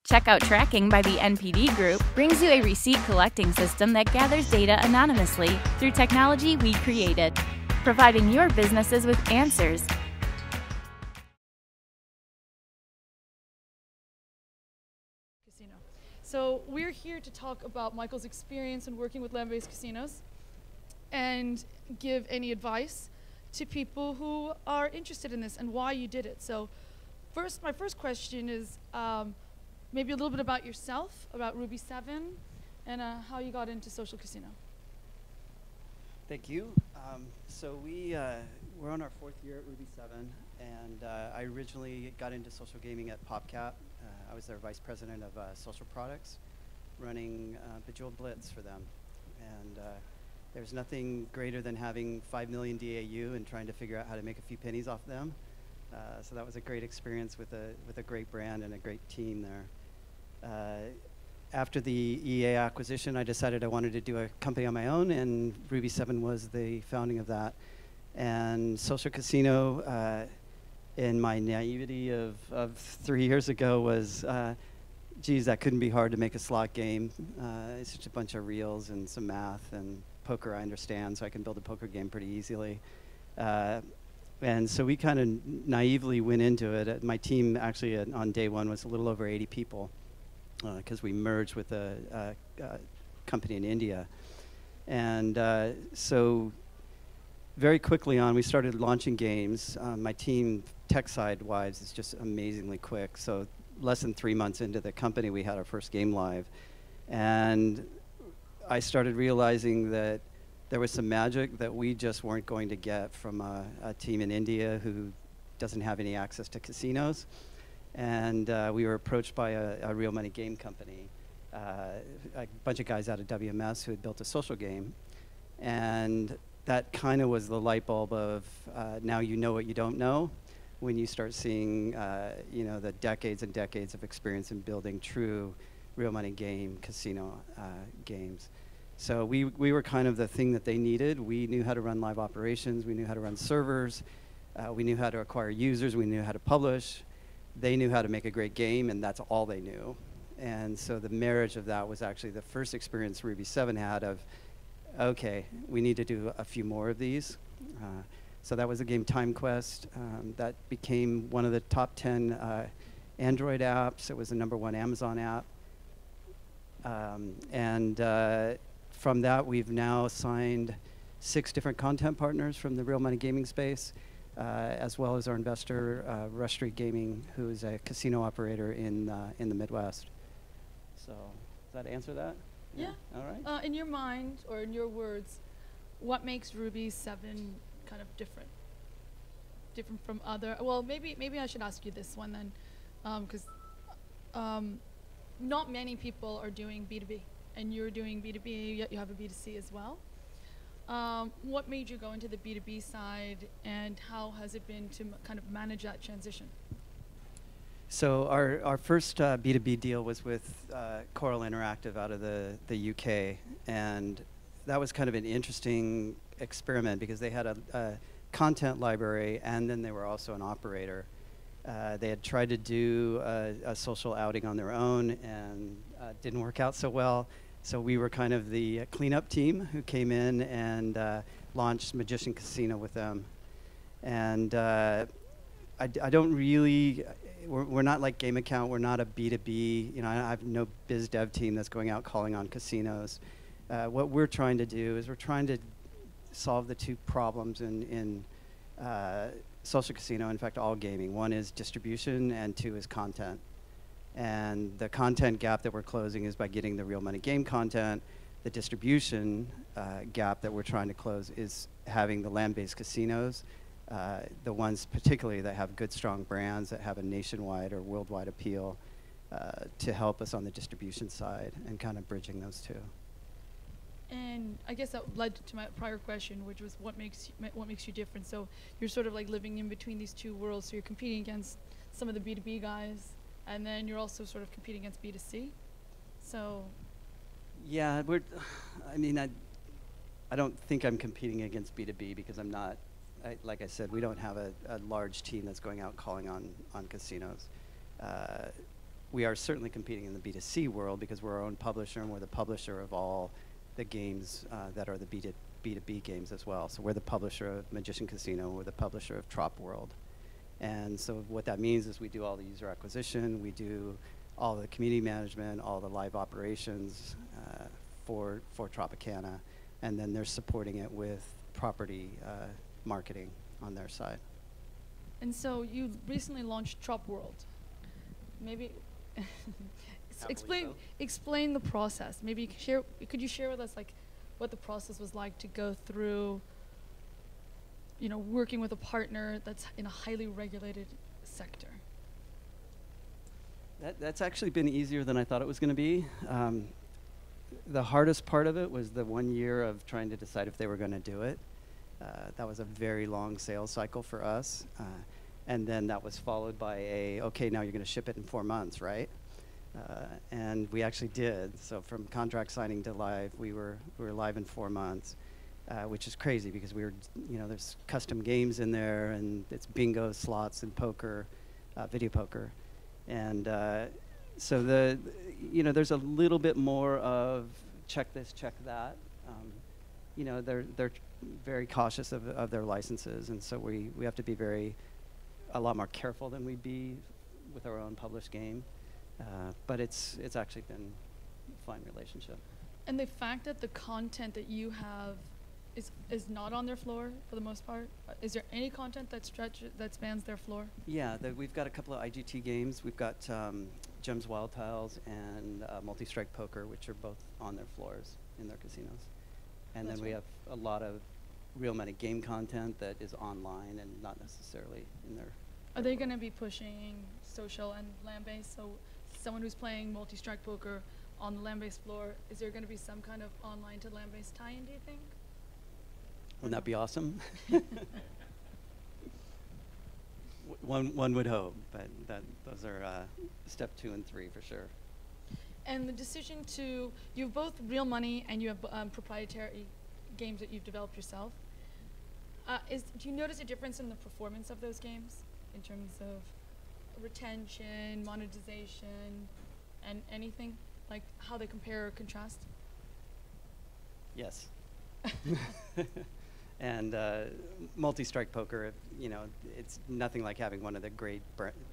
Checkout tracking by the NPD Group brings you a receipt collecting system that gathers data anonymously through technology we created, providing your businesses with answers. Casino. So we're here to talk about Michael's experience in working with land-based casinos and give any advice to people who are interested in this and why you did it. So my first question is maybe a little bit about yourself, about Ruby 7, and how you got into social casino. Thank you. So we're on our 4th year at Ruby 7, and I originally got into social gaming at PopCap. I was their vice president of social products, running Bejeweled Blitz for them. And there's nothing greater than having 5 million DAU and trying to figure out how to make a few pennies off them. So that was a great experience with a great brand and a great team there. After the EA acquisition, I decided I wanted to do a company on my own, and Ruby 7 was the founding of that. And social casino, in my naivety of 3 years ago, was, geez, that couldn't be hard to make a slot game. It's just a bunch of reels and some math, and poker I understand, so I can build a poker game pretty easily. And so we kind of naively went into it. My team actually on day one was a little over 80 people because we merged with a company in India. And so very quickly on, we started launching games. My team, tech side-wise, is just amazingly quick. So less than 3 months into the company, we had our first game live. And I started realizing that there was some magic that we just weren't going to get from a team in India who doesn't have any access to casinos. And we were approached by a real money game company, a bunch of guys out of WMS who had built a social game. And that kind of was the light bulb of now you know what you don't know, when you start seeing the decades and decades of experience in building true real money game casino games. So we were kind of the thing that they needed. We knew how to run live operations. We knew how to run servers. We knew how to acquire users. We knew how to publish. They knew how to make a great game, and that's all they knew. And so the marriage of that was actually the first experience Ruby 7 had of, okay, we need to do a few more of these. So that was the game Time Quest. That became one of the top 10 Android apps. It was the #1 Amazon app. From that, we've now signed 6 different content partners from the real money gaming space, as well as our investor, Rush Street Gaming, who is a casino operator in the Midwest. So does that answer that? Yeah. All right. In your mind, or in your words, what makes Ruby 7 kind of different? Different from other? Well, maybe I should ask you this one then, because not many people are doing B2B. And you're doing B2B, yet you have a B2C as well. What made you go into the B2B side, and how has it been to kind of manage that transition? So our first B2B deal was with Coral Interactive out of the UK, and that was kind of an interesting experiment because they had a content library, and then they were also an operator. They had tried to do a social outing on their own, and didn't work out so well. So we were kind of the cleanup team who came in and launched Magician Casino with them. And I don't really, we're not like Game Account, we're not a B2B, I have no biz dev team that's going out calling on casinos. What we're trying to do is we're trying to solve the 2 problems in social casino, in fact all gaming. One is distribution, and 2 is content. And the content gap that we're closing is by getting the real money game content. The distribution gap that we're trying to close is having the land-based casinos, the ones particularly that have good, strong brands that have a nationwide or worldwide appeal, to help us on the distribution side and kind of bridging those 2. And I guess that led to my prior question, which was what makes you different. So you're sort of like living in between these 2 worlds. So you're competing against some of the B2B guys, and then you're also sort of competing against B2C. So yeah, I don't think I'm competing against B2B because I'm not. Like I said, we don't have a large team that's going out calling on casinos. we are certainly competing in the B2C world because we're our own publisher, and we're the publisher of all the games that are the B2B games as well. So we're the publisher of Magician Casino, we're the publisher of TropWorld. And so what that means is we do all the user acquisition, we do all the community management, all the live operations for Tropicana, and then they're supporting it with property marketing on their side. And so you recently launched TropWorld. Maybe explain the process. Maybe could you share with us like what the process was like to go through, you know, working with a partner that's in a highly regulated sector? That's actually been easier than I thought it was going to be. The hardest part of it was the 1 year of trying to decide if they were going to do it. That was a very long sales cycle for us. And then that was followed by okay, now you're going to ship it in 4 months, right? And we actually did. So from contract signing to live, we were live in 4 months, which is crazy because we were, you know, there's custom games in there, and it's bingo, slots, and poker, video poker. And so you know, there's a little bit more of check this, check that. You know, they're very cautious of their licenses, and so we have to be a lot more careful than we'd be with our own published game. But it's actually been a fine relationship. And the fact that the content that you have is not on their floor for the most part, is there any content that spans their floor? Yeah, we've got a couple of IGT games. We've got Gems Wild Tiles and Multi-Strike Poker, which are both on their floors in their casinos. And then we have a lot of real money game content that is online and not necessarily in their. Are they going to be pushing social and land-based? So someone who's playing Multi-Strike Poker on the land-based floor, is there going to be some kind of online to land-based tie-in, do you think? Wouldn't that be awesome? One would hope, but those are step 2 and 3 for sure. And the decision you have both real money and you have proprietary games that you've developed yourself. Do you notice a difference in the performance of those games in terms of retention, monetization, and anything? Like how they compare or contrast? Yes. And Multi-Strike Poker, you know, it's nothing like having one of the great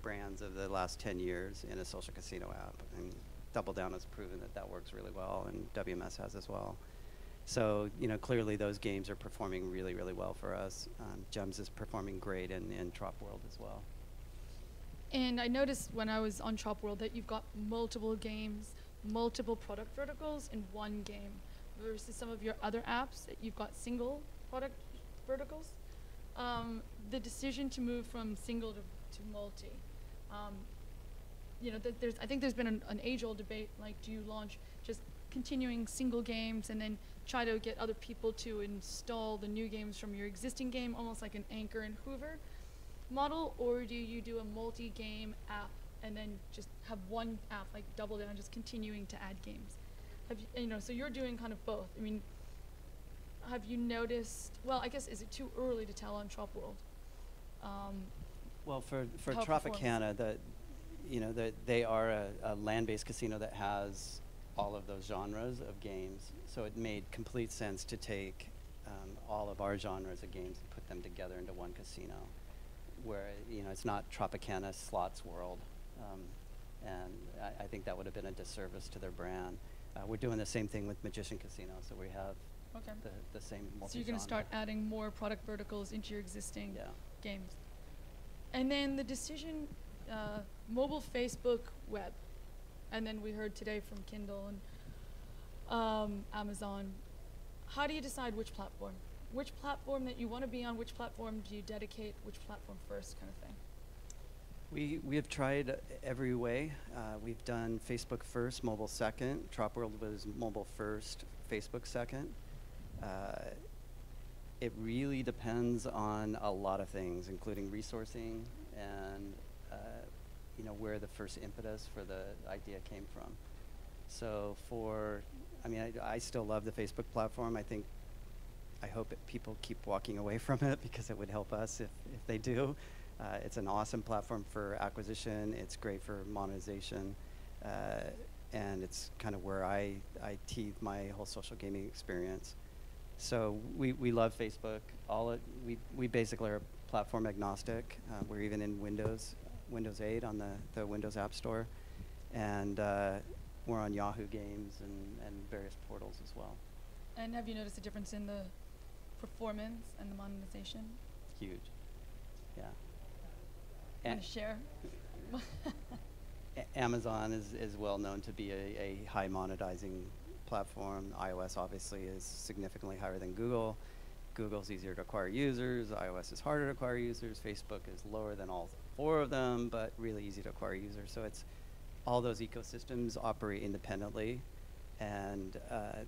brands of the last 10 years in a social casino app. And Double Down has proven that works really well, and WMS has as well. So, you know, clearly those games are performing really, really well for us. Gems is performing great in TropWorld as well. And I noticed when I was on TropWorld that you've got multiple games, multiple product verticals in one game, versus some of your other apps that you've got single product verticals. The decision to move from single to multi, you know, I think there's been an age-old debate, like, do you launch just continuing single games and then try to get other people to install the new games from your existing game, almost like an Anchor and Hoover model, or do you do a multi-game app and then just have one app, like Double Down, just continuing to add games? You know, so you're doing kind of both. I mean, have you noticed, well, I guess, is it too early to tell on TropWorld? Well, for Tropicana, they are a land-based casino that has all of those genres of games. So it made complete sense to take all of our genres of games and put them together into one casino, where, you know, it's not Tropicana Slots World. And I think that would have been a disservice to their brand. We're doing the same thing with Magician Casino, so we have the same multi-genre. So you're going to start adding more product verticals into your existing games. And then the decision, mobile, Facebook, web. And then we heard today from Kindle and Amazon. How do you decide which platform? Which platform that you want to be on, which platform do you dedicate, which platform first, kind of thing? We have tried every way. We've done Facebook first, mobile second. TropWorld was mobile first, Facebook second. It really depends on a lot of things, including resourcing and you know, where the first impetus for the idea came from. So I still love the Facebook platform. I hope people keep walking away from it because it would help us if they do. It's an awesome platform for acquisition. It's great for monetization. and it's kind of where I teethed my whole social gaming experience. So we love Facebook. We basically are platform agnostic. We're even in Windows 8 on the Windows App Store, and we're on Yahoo Games and various portals as well. And have you noticed a difference in the performance and the monetization? Huge, yeah. Want to share? Amazon is well known to be a high monetizing platform. iOS obviously is significantly higher than Google. Google's easier to acquire users. iOS is harder to acquire users. Facebook is lower than all four of them, but really easy to acquire users. So it's all those ecosystems operate independently, and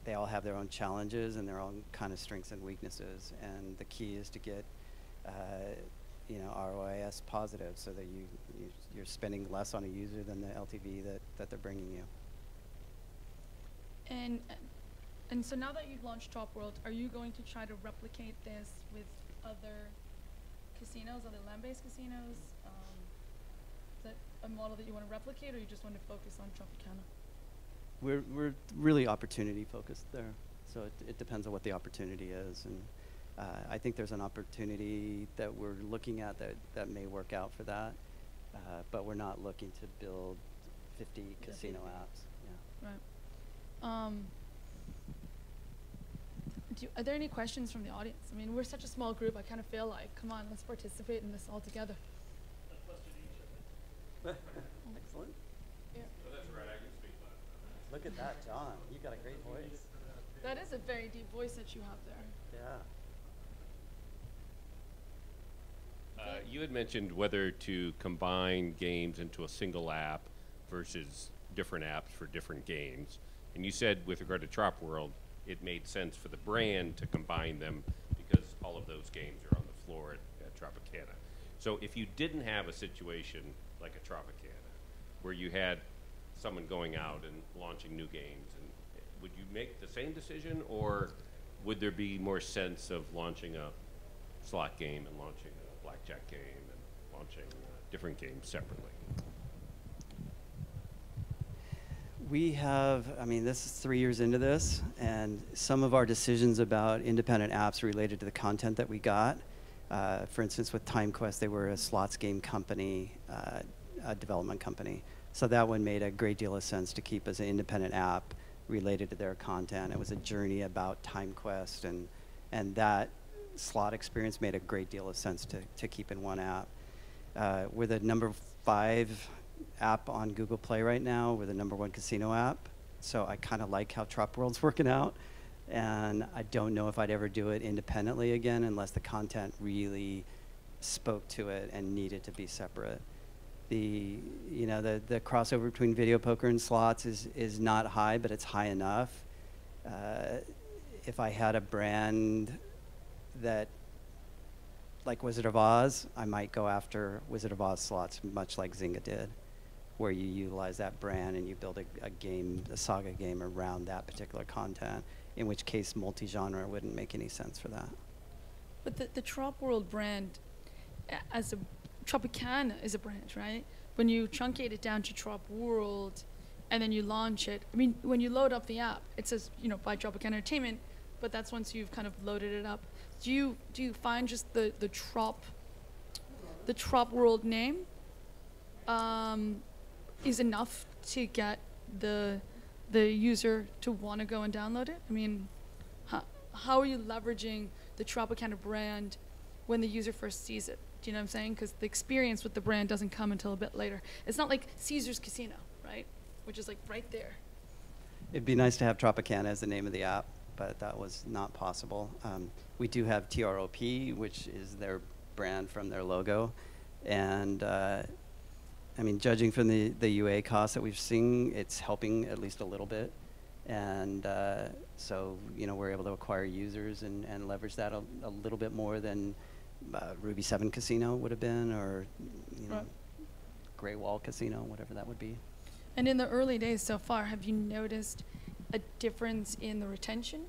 they all have their own challenges and their own kind of strengths and weaknesses. And the key is to get ROIS positive, so that you're spending less on a user than the LTV that they're bringing you. And so now that you've launched TropWorld, are you going to try to replicate this with other casinos, other land-based casinos? Is that a model that you want to replicate, or you just want to focus on Tropicana? We're really opportunity focused there, so it depends on what the opportunity is, and I think there's an opportunity that we're looking at that may work out for that, but we're not looking to build 50 casino apps. Yeah. Right. Are there any questions from the audience? I mean, we're such a small group. I kind of feel like, come on, let's participate in this all together. Excellent. Yeah. Oh, that's right. I can speak Latin. Look at that, John. You got a great voice. That is a very deep voice that you have there. Yeah. You had mentioned whether to combine games into a single app versus different apps for different games. And you said with regard to TropWorld, it made sense for the brand to combine them because all of those games are on the floor at Tropicana. So if you didn't have a situation like a Tropicana, where you had someone going out and launching new games, and would you make the same decision, or would there be more sense of launching a slot game and launching a blackjack game and launching different games separately? We have, this is 3 years into this, and some of our decisions about independent apps related to the content that we got. For instance, with TimeQuest, they were a slots game company, a development company. So that one made a great deal of sense to keep as an independent app related to their content. It was a journey about TimeQuest, and that slot experience made a great deal of sense to keep in one app. We're the number 5 app on Google Play right now. We're the number 1 casino app. So I kind of like how TropWorld's working out. And I don't know if I'd ever do it independently again unless the content really spoke to it and needed to be separate. The crossover between video poker and slots is not high, but it's high enough. If I had a brand that, like Wizard of Oz, I might go after Wizard of Oz slots, much like Zynga did, where you utilize that brand and you build a game, a saga game around that particular content, in which case multi-genre wouldn't make any sense for that. But the TropWorld brand, Tropicana is a brand, right? When you truncate it down to TropWorld and then you launch it, when you load up the app, it says, by Tropicana Entertainment, but that's once you've kind of loaded it up. Do you find just the TropWorld name is enough to get the user to want to go and download it? How are you leveraging the Tropicana brand when the user first sees it? Do you know what I'm saying? Because the experience with the brand doesn't come until a bit later. It's not like Caesar's Casino, right? Which is like right there. It'd be nice to have Tropicana as the name of the app, but that was not possible. We do have TROP, which is their brand from their logo. And judging from the UA costs that we've seen, it's helping at least a little bit. And so, we're able to acquire users and leverage that a little bit more than Ruby 7 Casino would have been, or, right. Grey Wall Casino, whatever that would be. And in the early days so far, have you noticed a difference in the retention?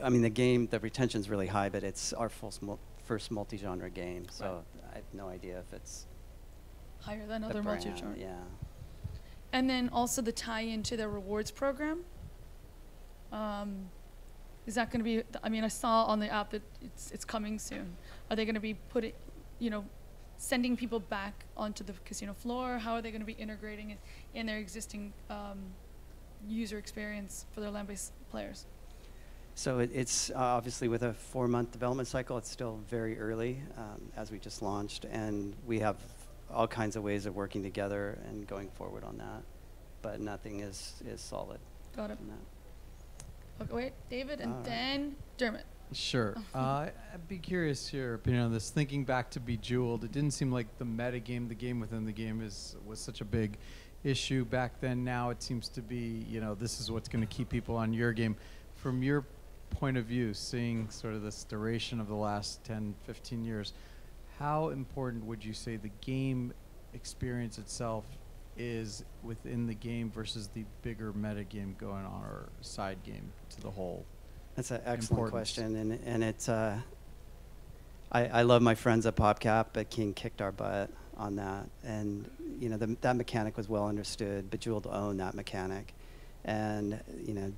The retention's really high, but it's our first multi-genre game, so right. I have no idea if it's higher than the other brand, multi-resort. yeah. And then also the tie-in to their rewards program. Is that going to be? I mean, I saw on the app that it's coming soon. Are they going to be putting, sending people back onto the casino floor? How are they going to be integrating it in their existing user experience for their land-based players? So it's obviously with a 4-month development cycle, it's still very early as we just launched, and we have all kinds of ways of working together and going forward on that, but nothing is solid. Got it. on that. Okay, wait, David, and All right. then Dermot. Sure. I'd be curious your opinion on this. Thinking back to Bejeweled, it didn't seem like the meta game, the game within the game, was such a big issue back then. Now it seems to be, this is what's going to keep people on your game. From your point of view, seeing sort of this duration of the last 10, 15 years, how important would you say the game experience itself is within the game versus the bigger meta game going on, or side game to the whole? That's an excellent Importance. question, and it's I love my friends at PopCap, but King kicked our butt on that, and that mechanic was well understood. Bejeweled owned that mechanic, and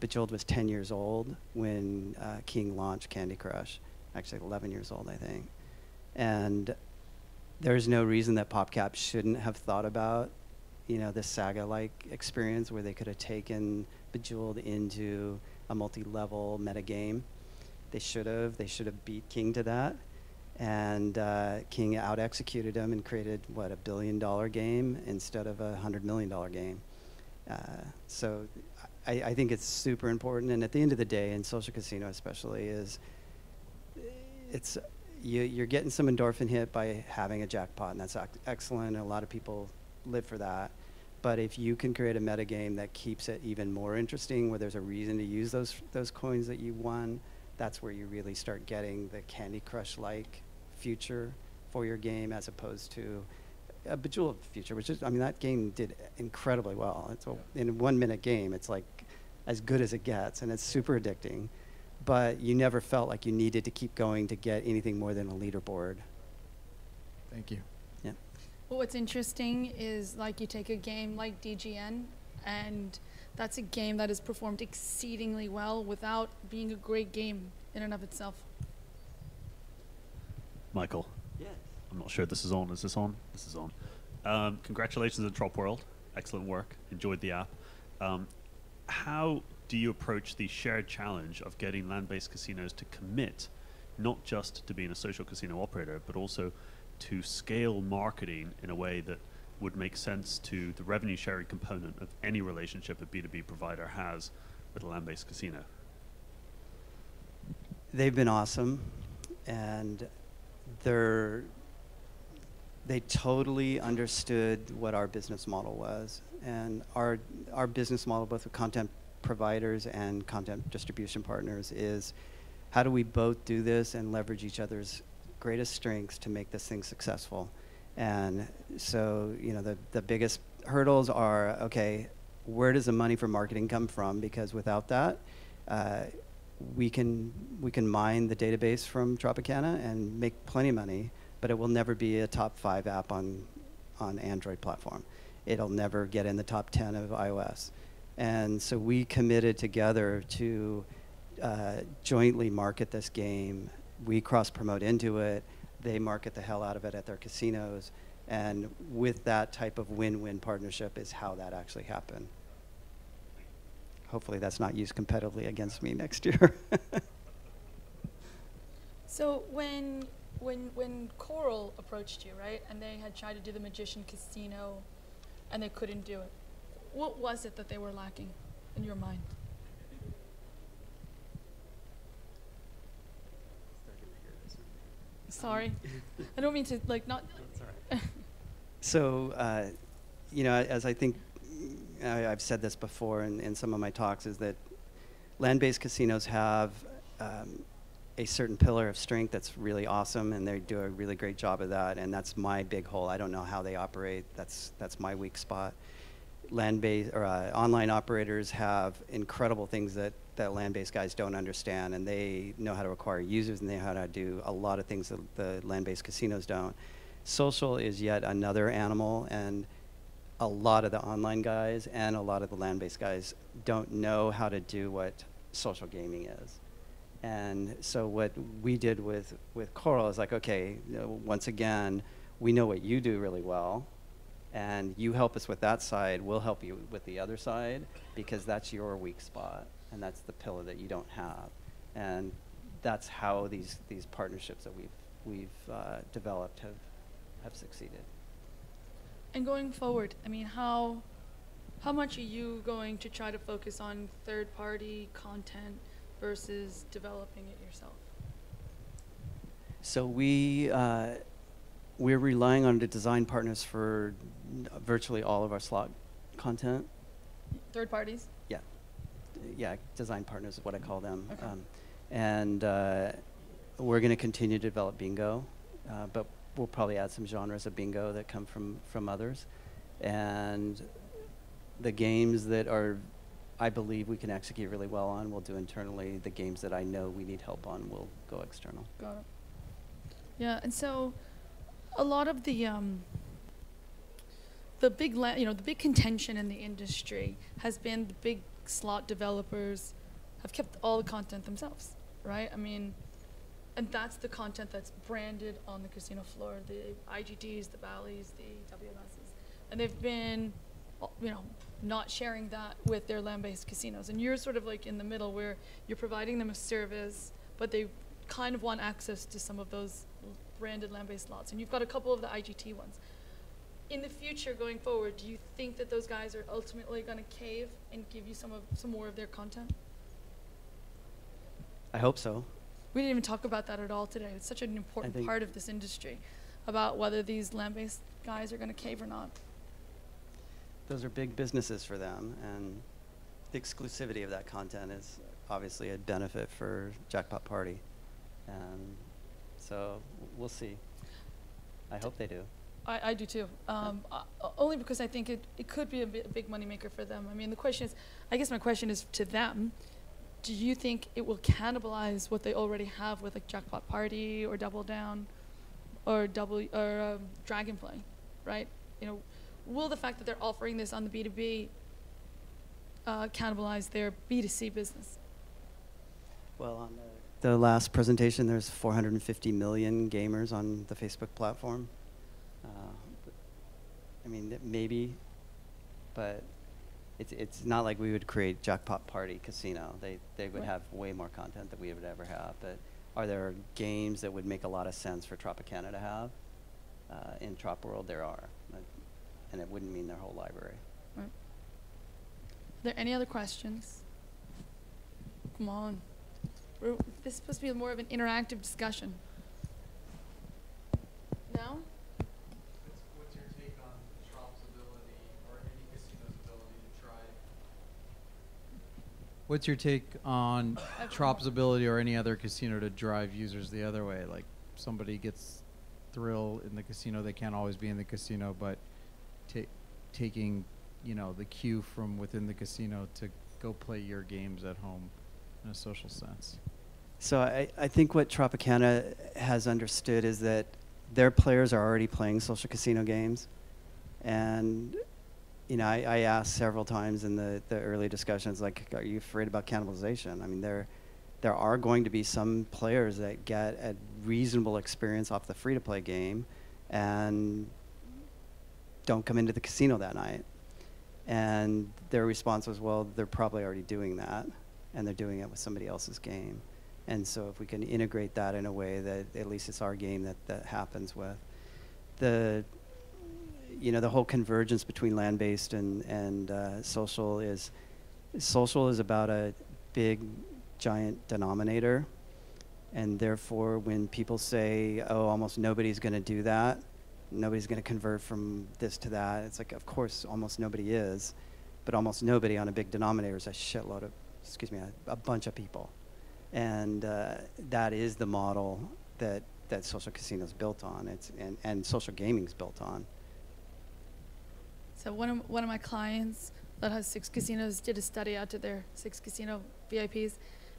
Bejeweled was 10 years old when King launched Candy Crush, actually 11 years old, I think, and there's no reason that PopCap shouldn't have thought about this saga-like experience where they could have taken Bejeweled into a multi-level meta game. They should have beat King to that, and King out-executed him and created a $1 billion game instead of a $100 million game. So I think it's super important, and at the end of the day, in social casino especially, you're getting some endorphin hit by having a jackpot, and that's excellent, and a lot of people live for that. But if you can create a metagame that keeps it even more interesting, where there's a reason to use those coins that you won, that's where you really start getting the Candy Crush-like future for your game, as opposed to a Bejeweled future, which is, that game did incredibly well. In a 1-minute game, it's like as good as it gets, and it's super addicting. But you never felt like you needed to keep going to get anything more than a leaderboard. Thank you. Yeah. Well, what's interesting is, like, you take a game like DGN, and that's a game that has performed exceedingly well without being a great game in and of itself. Michael, Yes. I'm not sure this is on. Is this on? This is on. Congratulations on TropWorld. Excellent work. Enjoyed the app. How do you approach the shared challenge of getting land-based casinos to commit not just to being a social casino operator, but also to scale marketing in a way that would make sense to the revenue sharing component of any relationship a B2B provider has with a land-based casino? They've been awesome, and they totally understood what our business model was. And our business model, both with content providers and content distribution partners, is how do we both do this and leverage each other's greatest strengths to make this thing successful. And so, the biggest hurdles are, okay, where does the money for marketing come from? Because without that, we can mine the database from Tropicana and make plenty of money, but it will never be a top 5 app on Android platform. It'll never get in the top 10 of iOS. And so we committed together to jointly market this game. We cross-promote into it. They market the hell out of it at their casinos. And with that type of win-win partnership is how that actually happened. Hopefully that's not used competitively against me next year. So when Coral approached you, right, and they had tried to do the Magician Casino, and they couldn't do it, what was it that they were lacking in your mind? Sorry, I don't mean to not. So, as I think I've said this before in some of my talks, is that land-based casinos have a certain pillar of strength that's really awesome, and they do a really great job of that, and that's my big hole. I don't know how they operate. That's my weak spot. Land-based or online operators have incredible things that land-based guys don't understand, and they know how to acquire users, and they know how to do a lot of things that the land-based casinos don't. Social is yet another animal, and a lot of the online guys and a lot of the land-based guys don't know how to do what social gaming is. And so what we did with Coral is like, okay, once again, we know what you do really well, and you help us with that side, we'll help you with the other side, because that's your weak spot, and that's the pillar that you don't have. And that's how these partnerships that we've developed have succeeded. And going forward, I mean, how much are you going to try to focus on third-party content versus developing it yourself? So we're relying on the design partners for virtually all of our slot content. Third parties? Yeah, design partners is what I call them. Okay. And we're going to continue to develop bingo, but we'll probably add some genres of bingo that come from others. And the games that I believe we can execute really well on, we'll do internally. The games that I know we need help on, we'll go external. Got it. Yeah, and so a lot of the big contention in the industry has been the big slot developers have kept all the content themselves, right? I mean, and that's the content that's branded on the casino floor, the IGDs, the Bally's, the WMSs. And they've been, not sharing that with their land-based casinos. And you're sort of like in the middle where you're providing them a service, but they kind of want access to some of those branded land-based slots. And you've got a couple of the IGT ones. In the future, going forward, do you think that those guys are ultimately going to cave and give you some more of their content? I hope so. We didn't even talk about that at all today. It's such an important part of this industry, about whether these land-based guys are going to cave or not. Those are big businesses for them, and the exclusivity of that content is obviously a benefit for Jackpot Party. And so we'll see. I hope they do. I do too. Only because I think it could be a big moneymaker for them. I mean, I guess my question is to them. Do you think it will cannibalize what they already have with like Jackpot Party or Double Down or Dragonfly, right? Will the fact that they're offering this on the B2B cannibalize their B2C business? Well, on the last presentation, there's 450 million gamers on the Facebook platform. I mean, maybe, but it's not like we would create Jackpot Party Casino. They would have way more content than we would ever have. But are there games that would make a lot of sense for Tropicana to have? In TropWorld, there are. And it wouldn't mean their whole library. Right. Are there any other questions? Come on. This is supposed to be more of an interactive discussion. No? What's your take on Trop's ability, or any casino's ability to try? What's your take on Trop's ability or any other casino to drive users the other way? Like somebody gets thrill in the casino, they can't always be in the casino, but taking, the cue from within the casino to go play your games at home in a social sense. So I think what Tropicana has understood is that their players are already playing social casino games. And, I asked several times in the early discussions, like, are you afraid about cannibalization? I mean, there are going to be some players that get a reasonable experience off the free-to-play game and don't come into the casino that night. And their response was, well, they're probably already doing that, and they're doing it with somebody else's game. And so if we can integrate that in a way that at least it's our game that happens with. The whole convergence between land-based and social is about a big, giant denominator. And therefore, when people say, oh, almost nobody's going to do that, nobody's going to convert from this to that, it's like, of course, almost nobody is. But almost nobody on a big denominator is a shitload of, a bunch of people. And that is the model that social casino is built on. And social gaming is built on. So one of my clients that has 6 casinos did a study out to their 6 casino VIPs,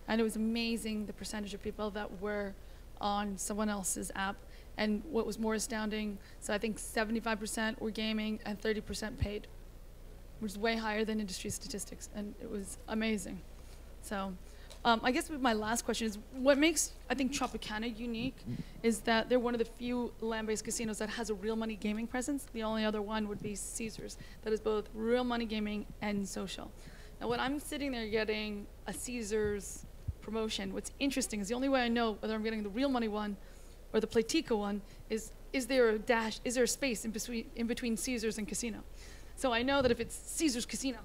and it was amazing the percentage of people that were on someone else's app And what was more astounding, so I think 75% were gaming and 30% paid, which is way higher than industry statistics, and it was amazing. So I guess my last question is, what makes, I think, Tropicana unique is that they're one of the few land-based casinos that has a real money gaming presence. The only other one would be Caesars, that is both real money gaming and social. Now, when I'm sitting there getting a Caesars promotion, what's interesting is the only way I know whether I'm getting the real money one or the Playtika one is there a space in between Caesars and casino? So I know that if it's Caesars Casino,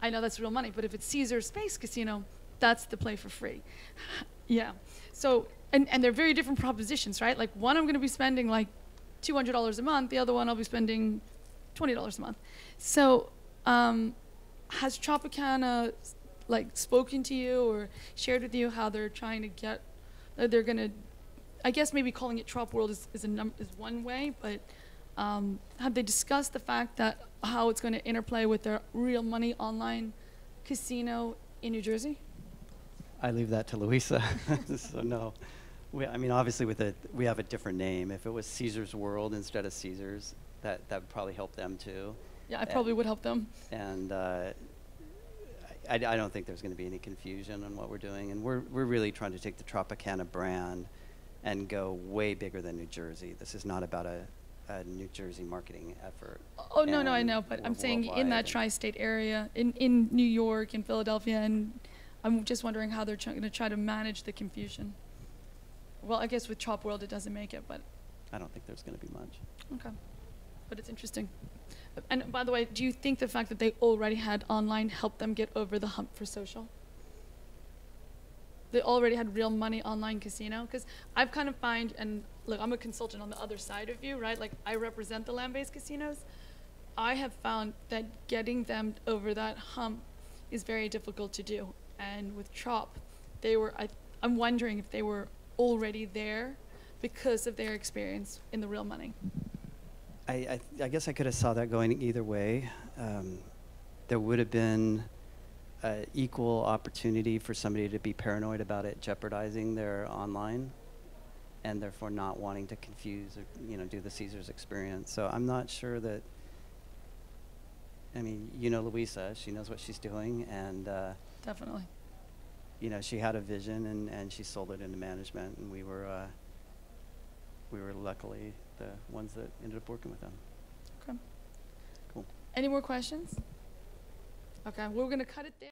I know that's real money, but if it's Caesars Space Casino, that's the play for free. Yeah. So, and they're very different propositions, right? Like one I'm going to be spending like $200 a month, the other one I'll be spending $20 a month. So, has Tropicana like spoken to you or shared with you how they're trying to get, they're going to, I guess maybe calling it TropWorld is one way, but have they discussed the fact that how it's going to interplay with their real money online casino in New Jersey? I leave that to Louisa. So no, I mean obviously we have a different name. If it was Caesar's World instead of Caesars, that would probably help them too. Yeah, I probably would help them. And I don't think there's going to be any confusion on what we're doing. And we're really trying to take the Tropicana brand and go way bigger than New Jersey. This is not about a New Jersey marketing effort. Oh, no, I know, but I'm saying in that tri-state area, in New York, in Philadelphia, and I'm just wondering how they're going to try to manage the confusion. Well, I guess with TropWorld it doesn't make it, but... I don't think there's going to be much. Okay. But it's interesting. And by the way, do you think the fact that they already had online helped them get over the hump for social? They already had real money online casino? Because I've kind of find, and look, I'm a consultant on the other side of you, right? Like I represent the land-based casinos. I have found that getting them over that hump is very difficult to do. And with Trop, I'm wondering if they were already there because of their experience in the real money. I guess I could have saw that going either way. There would have been equal opportunity for somebody to be paranoid about it jeopardizing their online and therefore not wanting to confuse or do the Caesars experience. So I'm not sure that, I mean, Louisa, she knows what she's doing, and definitely. She had a vision and she sold it into management, and we were luckily the ones that ended up working with them. Okay. Cool. Any more questions? Okay, we're going to cut it there.